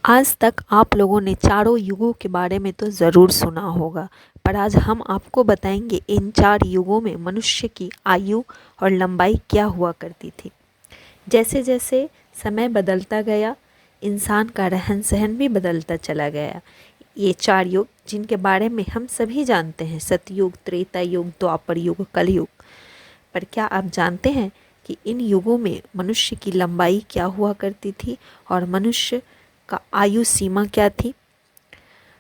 आज तक आप लोगों ने चारों युगों के बारे में तो ज़रूर सुना होगा, पर आज हम आपको बताएंगे इन 4 युगों में मनुष्य की आयु और लंबाई क्या हुआ करती थी। जैसे जैसे समय बदलता गया, इंसान का रहन सहन भी बदलता चला गया। ये 4 युग जिनके बारे में हम सभी जानते हैं, सतयुग, त्रेता युग, द्वापर युग, कलयुग, पर क्या आप जानते हैं कि इन युगों में मनुष्य की लंबाई क्या हुआ करती थी और मनुष्य का आयु सीमा क्या थी?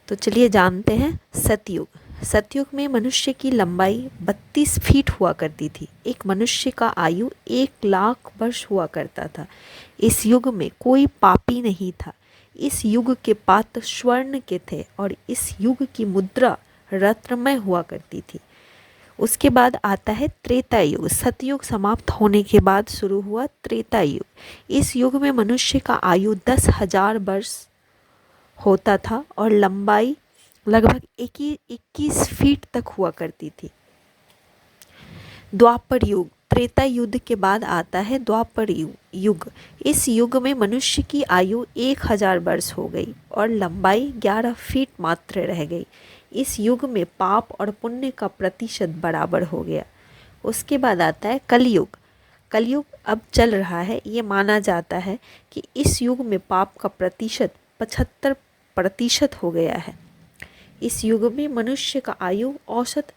तो चलिए जानते हैं। सतयुग। सतयुग में मनुष्य की लंबाई 32 फीट हुआ करती थी। एक मनुष्य का आयु 1 लाख वर्ष हुआ करता था। इस युग में कोई पापी नहीं था। इस युग के पात्र स्वर्ण के थे और इस युग की मुद्रा रत्नमय हुआ करती थी। उसके बाद आता है त्रेता युग। सतयुग समाप्त होने के बाद शुरू हुआ त्रेता युग। इस युग में मनुष्य का आयु 10,000 वर्ष होता था और लंबाई लगभग 21 फीट तक हुआ करती थी। द्वापर युग। त्रेता युग के बाद आता है द्वापर युग। इस युग में मनुष्य की आयु 1,000 वर्ष हो गई और लंबाई 11 फीट मात्र रह गई। इस युग में पाप और पुण्य का प्रतिशत बराबर हो गया। उसके बाद आता है कलयुग। कलयुग अब चल रहा है। ये माना जाता है कि इस युग में पाप का प्रतिशत 75% हो गया है। इस युग में मनुष्य का आयु औसत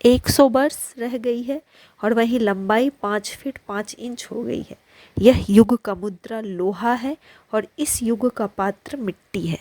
100 वर्ष रह गई है और वही लंबाई 5 फीट 5 इंच हो गई है। यह युग का मुद्रा लोहा है और इस युग का पात्र मिट्टी है।